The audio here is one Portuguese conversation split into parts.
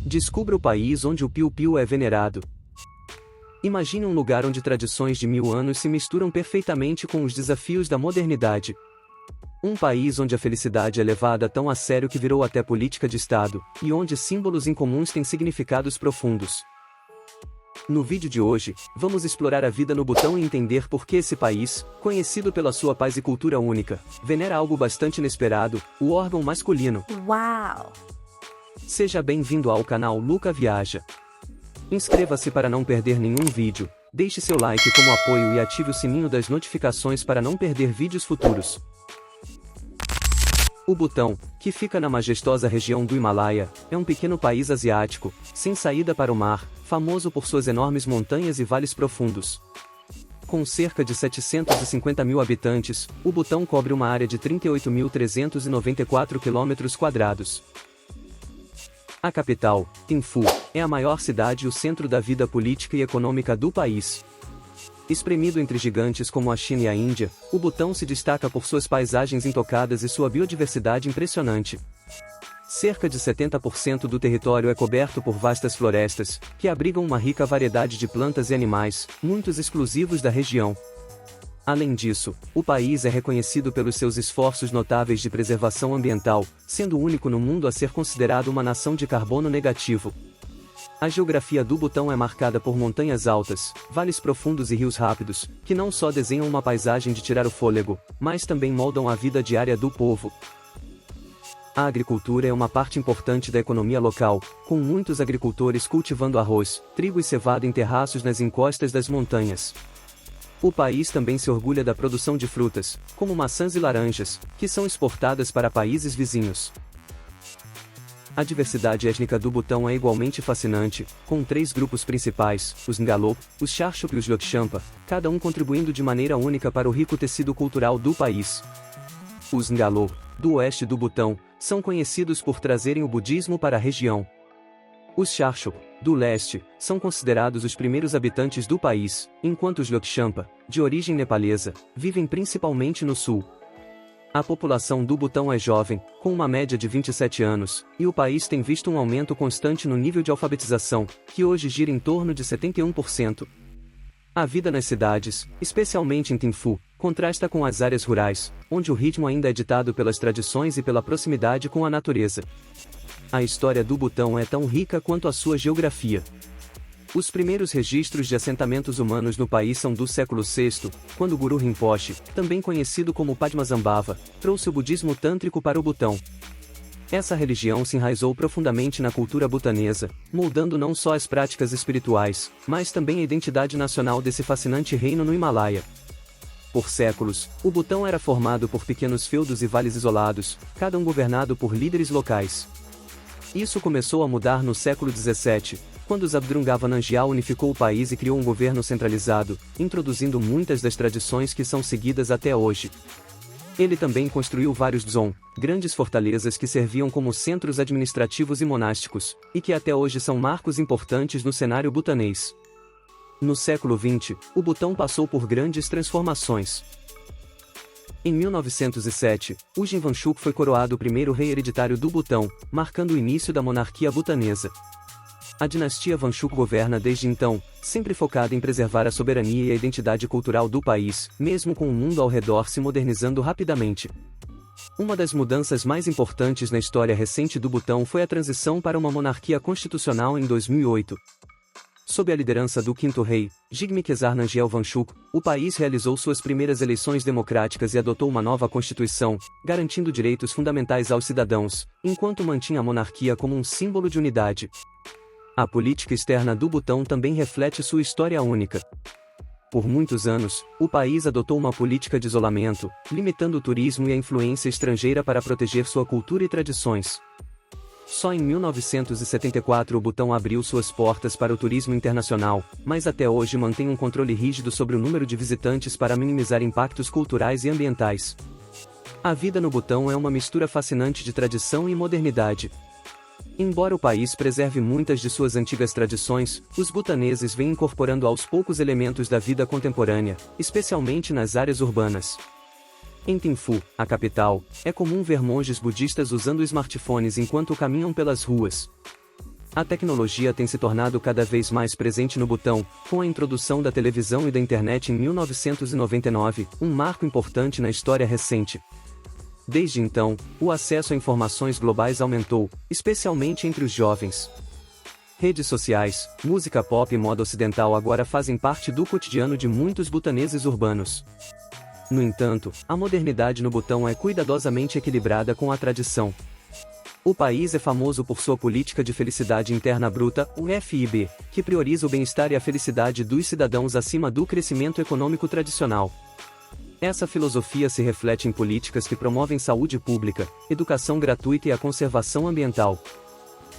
Descubra o país onde o piu-piu é venerado. Imagine um lugar onde tradições de 1000 anos se misturam perfeitamente com os desafios da modernidade. Um país onde a felicidade é levada tão a sério que virou até política de Estado, e onde símbolos incomuns têm significados profundos. No vídeo de hoje, vamos explorar a vida no Butão e entender por que esse país, conhecido pela sua paz e cultura única, venera algo bastante inesperado, o órgão masculino. Uau! Seja bem-vindo ao canal Luca Viaja. Inscreva-se para não perder nenhum vídeo, deixe seu like como apoio e ative o sininho das notificações para não perder vídeos futuros. O Butão, que fica na majestosa região do Himalaia, é um pequeno país asiático, sem saída para o mar, famoso por suas enormes montanhas e vales profundos. Com cerca de 750 mil habitantes, o Butão cobre uma área de 38.394 km². A capital, Thimphu, é a maior cidade e o centro da vida política e econômica do país. Espremido entre gigantes como a China e a Índia, o Butão se destaca por suas paisagens intocadas e sua biodiversidade impressionante. Cerca de 70% do território é coberto por vastas florestas, que abrigam uma rica variedade de plantas e animais, muitos exclusivos da região. Além disso, o país é reconhecido pelos seus esforços notáveis de preservação ambiental, sendo o único no mundo a ser considerado uma nação de carbono negativo. A geografia do Butão é marcada por montanhas altas, vales profundos e rios rápidos, que não só desenham uma paisagem de tirar o fôlego, mas também moldam a vida diária do povo. A agricultura é uma parte importante da economia local, com muitos agricultores cultivando arroz, trigo e cevada em terraços nas encostas das montanhas. O país também se orgulha da produção de frutas, como maçãs e laranjas, que são exportadas para países vizinhos. A diversidade étnica do Butão é igualmente fascinante, com 3 grupos principais, os Ngalô, os Charchup e os Lhokshampa, cada um contribuindo de maneira única para o rico tecido cultural do país. Os Ngalô, do oeste do Butão, são conhecidos por trazerem o budismo para a região. Os Charchup, do leste, são considerados os primeiros habitantes do país, enquanto os Lhokshampa, de origem nepalesa, vivem principalmente no sul. A população do Butão é jovem, com uma média de 27 anos, e o país tem visto um aumento constante no nível de alfabetização, que hoje gira em torno de 71%. A vida nas cidades, especialmente em Thimphu, contrasta com as áreas rurais, onde o ritmo ainda é ditado pelas tradições e pela proximidade com a natureza. A história do Butão é tão rica quanto a sua geografia. Os primeiros registros de assentamentos humanos no país são do século VI, quando Guru Rinpoche, também conhecido como Padmasambhava, trouxe o budismo tântrico para o Butão. Essa religião se enraizou profundamente na cultura butanesa, moldando não só as práticas espirituais, mas também a identidade nacional desse fascinante reino no Himalaia. Por séculos, o Butão era formado por pequenos feudos e vales isolados, cada um governado por líderes locais. Isso começou a mudar no século XVII, quando Zhabdrung Nangyal unificou o país e criou um governo centralizado, introduzindo muitas das tradições que são seguidas até hoje. Ele também construiu vários dzong, grandes fortalezas que serviam como centros administrativos e monásticos, e que até hoje são marcos importantes no cenário butanês. No século XX, o Butão passou por grandes transformações. Em 1907, Ujin Wangchuck foi coroado o primeiro rei hereditário do Butão, marcando o início da monarquia butanesa. A dinastia Wangchuck governa desde então, sempre focada em preservar a soberania e a identidade cultural do país, mesmo com o mundo ao redor se modernizando rapidamente. Uma das mudanças mais importantes na história recente do Butão foi a transição para uma monarquia constitucional em 2008. Sob a liderança do quinto rei, Jigme Khesar Nangyal Wangchuck, o país realizou suas primeiras eleições democráticas e adotou uma nova constituição, garantindo direitos fundamentais aos cidadãos, enquanto mantinha a monarquia como um símbolo de unidade. A política externa do Butão também reflete sua história única. Por muitos anos, o país adotou uma política de isolamento, limitando o turismo e a influência estrangeira para proteger sua cultura e tradições. Só em 1974 o Butão abriu suas portas para o turismo internacional, mas até hoje mantém um controle rígido sobre o número de visitantes para minimizar impactos culturais e ambientais. A vida no Butão é uma mistura fascinante de tradição e modernidade. Embora o país preserve muitas de suas antigas tradições, os butaneses vêm incorporando aos poucos elementos da vida contemporânea, especialmente nas áreas urbanas. Em Thimphu, a capital, é comum ver monges budistas usando smartphones enquanto caminham pelas ruas. A tecnologia tem se tornado cada vez mais presente no Butão, com a introdução da televisão e da internet em 1999, um marco importante na história recente. Desde então, o acesso a informações globais aumentou, especialmente entre os jovens. Redes sociais, música pop e moda ocidental agora fazem parte do cotidiano de muitos butaneses urbanos. No entanto, a modernidade no Butão é cuidadosamente equilibrada com a tradição. O país é famoso por sua política de felicidade interna bruta, o FIB, que prioriza o bem-estar e a felicidade dos cidadãos acima do crescimento econômico tradicional. Essa filosofia se reflete em políticas que promovem saúde pública, educação gratuita e a conservação ambiental.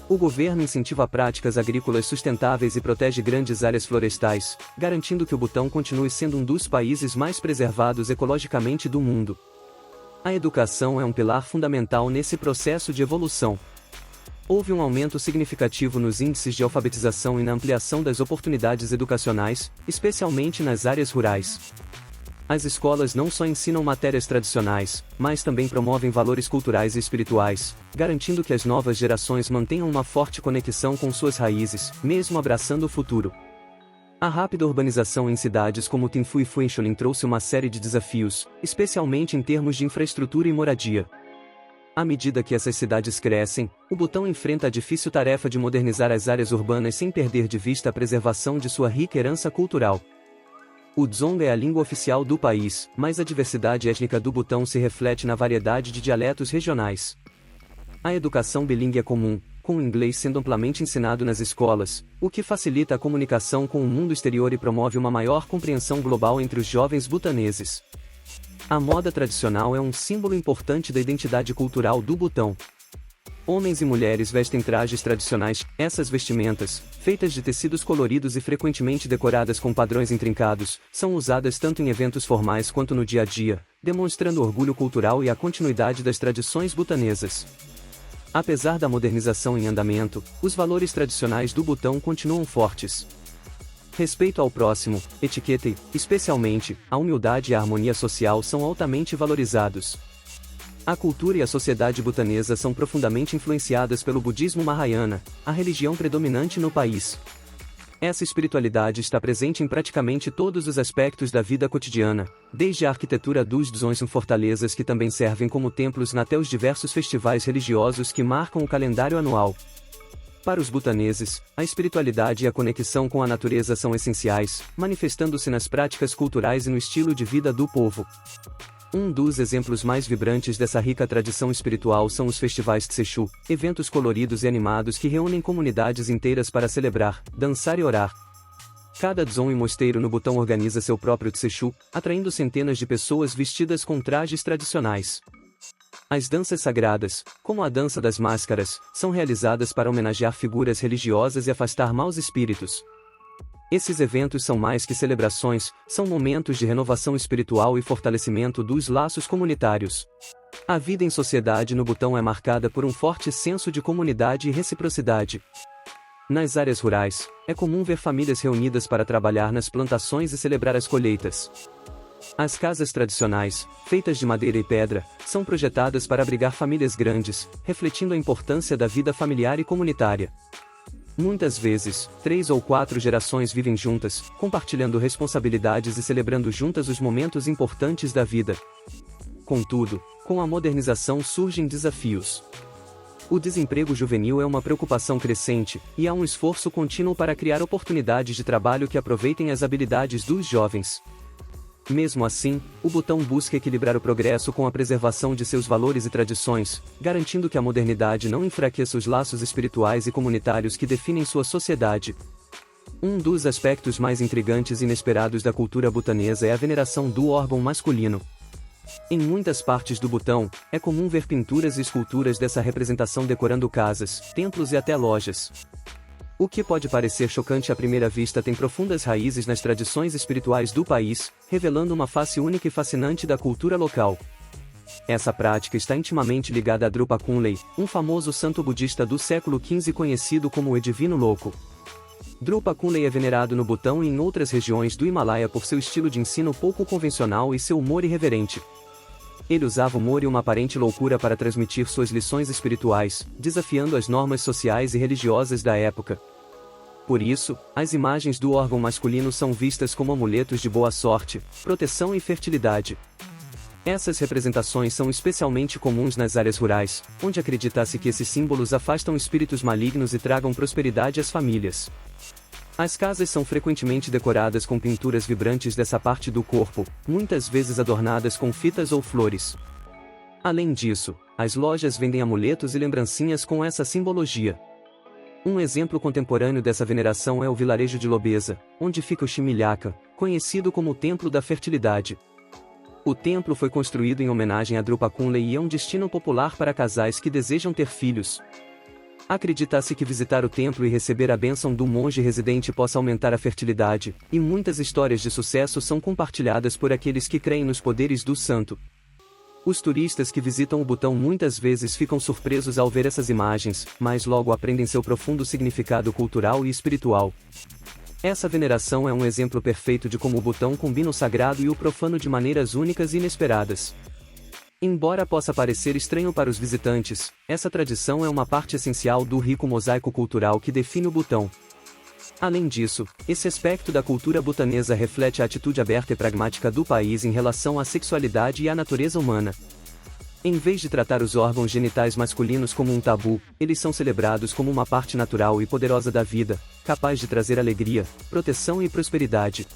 O governo incentiva práticas agrícolas sustentáveis e protege grandes áreas florestais, garantindo que o Butão continue sendo um dos países mais preservados ecologicamente do mundo. A educação é um pilar fundamental nesse processo de evolução. Houve um aumento significativo nos índices de alfabetização e na ampliação das oportunidades educacionais, especialmente nas áreas rurais. As escolas não só ensinam matérias tradicionais, mas também promovem valores culturais e espirituais, garantindo que as novas gerações mantenham uma forte conexão com suas raízes, mesmo abraçando o futuro. A rápida urbanização em cidades como Thimphu e Fuencholing trouxe uma série de desafios, especialmente em termos de infraestrutura e moradia. À medida que essas cidades crescem, o Butão enfrenta a difícil tarefa de modernizar as áreas urbanas sem perder de vista a preservação de sua rica herança cultural. O Dzong é a língua oficial do país, mas a diversidade étnica do Butão se reflete na variedade de dialetos regionais. A educação bilíngue é comum, com o inglês sendo amplamente ensinado nas escolas, o que facilita a comunicação com o mundo exterior e promove uma maior compreensão global entre os jovens butaneses. A moda tradicional é um símbolo importante da identidade cultural do Butão. Homens e mulheres vestem trajes tradicionais. Essas vestimentas, feitas de tecidos coloridos e frequentemente decoradas com padrões intrincados, são usadas tanto em eventos formais quanto no dia a dia, demonstrando orgulho cultural e a continuidade das tradições butanesas. Apesar da modernização em andamento, os valores tradicionais do Butão continuam fortes. Respeito ao próximo, etiqueta e, especialmente, a humildade e a harmonia social são altamente valorizados. A cultura e a sociedade butanesa são profundamente influenciadas pelo budismo Mahayana, a religião predominante no país. Essa espiritualidade está presente em praticamente todos os aspectos da vida cotidiana, desde a arquitetura dos dzongs em fortalezas que também servem como templos até os diversos festivais religiosos que marcam o calendário anual. Para os butaneses, a espiritualidade e a conexão com a natureza são essenciais, manifestando-se nas práticas culturais e no estilo de vida do povo. Um dos exemplos mais vibrantes dessa rica tradição espiritual são os festivais Tsechu, eventos coloridos e animados que reúnem comunidades inteiras para celebrar, dançar e orar. Cada dzong e mosteiro no Butão organiza seu próprio Tsechu, atraindo centenas de pessoas vestidas com trajes tradicionais. As danças sagradas, como a dança das máscaras, são realizadas para homenagear figuras religiosas e afastar maus espíritos. Esses eventos são mais que celebrações, são momentos de renovação espiritual e fortalecimento dos laços comunitários. A vida em sociedade no Butão é marcada por um forte senso de comunidade e reciprocidade. Nas áreas rurais, é comum ver famílias reunidas para trabalhar nas plantações e celebrar as colheitas. As casas tradicionais, feitas de madeira e pedra, são projetadas para abrigar famílias grandes, refletindo a importância da vida familiar e comunitária. Muitas vezes, 3 ou 4 gerações vivem juntas, compartilhando responsabilidades e celebrando juntas os momentos importantes da vida. Contudo, com a modernização surgem desafios. O desemprego juvenil é uma preocupação crescente, e há um esforço contínuo para criar oportunidades de trabalho que aproveitem as habilidades dos jovens. Mesmo assim, o Butão busca equilibrar o progresso com a preservação de seus valores e tradições, garantindo que a modernidade não enfraqueça os laços espirituais e comunitários que definem sua sociedade. Um dos aspectos mais intrigantes e inesperados da cultura butanesa é a veneração do órgão masculino. Em muitas partes do Butão, é comum ver pinturas e esculturas dessa representação decorando casas, templos e até lojas. O que pode parecer chocante à primeira vista tem profundas raízes nas tradições espirituais do país, revelando uma face única e fascinante da cultura local. Essa prática está intimamente ligada a Drupa Kunley, um famoso santo budista do século XV conhecido como o Divino Louco. Drupa Kunley é venerado no Butão e em outras regiões do Himalaia por seu estilo de ensino pouco convencional e seu humor irreverente. Ele usava humor e uma aparente loucura para transmitir suas lições espirituais, desafiando as normas sociais e religiosas da época. Por isso, as imagens do órgão masculino são vistas como amuletos de boa sorte, proteção e fertilidade. Essas representações são especialmente comuns nas áreas rurais, onde acredita-se que esses símbolos afastam espíritos malignos e tragam prosperidade às famílias. As casas são frequentemente decoradas com pinturas vibrantes dessa parte do corpo, muitas vezes adornadas com fitas ou flores. Além disso, as lojas vendem amuletos e lembrancinhas com essa simbologia. Um exemplo contemporâneo dessa veneração é o vilarejo de Lobeza, onde fica o Chimilhaca, conhecido como o Templo da Fertilidade. O templo foi construído em homenagem a Drupal e é um destino popular para casais que desejam ter filhos. Acredita-se que visitar o templo e receber a bênção do monge residente possa aumentar a fertilidade, e muitas histórias de sucesso são compartilhadas por aqueles que creem nos poderes do santo. Os turistas que visitam o Butão muitas vezes ficam surpresos ao ver essas imagens, mas logo aprendem seu profundo significado cultural e espiritual. Essa veneração é um exemplo perfeito de como o Butão combina o sagrado e o profano de maneiras únicas e inesperadas. Embora possa parecer estranho para os visitantes, essa tradição é uma parte essencial do rico mosaico cultural que define o Butão. Além disso, esse aspecto da cultura butanesa reflete a atitude aberta e pragmática do país em relação à sexualidade e à natureza humana. Em vez de tratar os órgãos genitais masculinos como um tabu, eles são celebrados como uma parte natural e poderosa da vida, capaz de trazer alegria, proteção e prosperidade.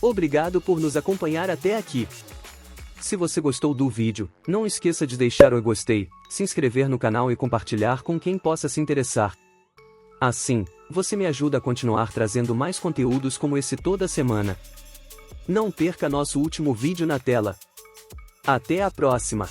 Obrigado por nos acompanhar até aqui. Se você gostou do vídeo, não esqueça de deixar o gostei, se inscrever no canal e compartilhar com quem possa se interessar. Assim, você me ajuda a continuar trazendo mais conteúdos como esse toda semana. Não perca nosso último vídeo na tela. Até a próxima!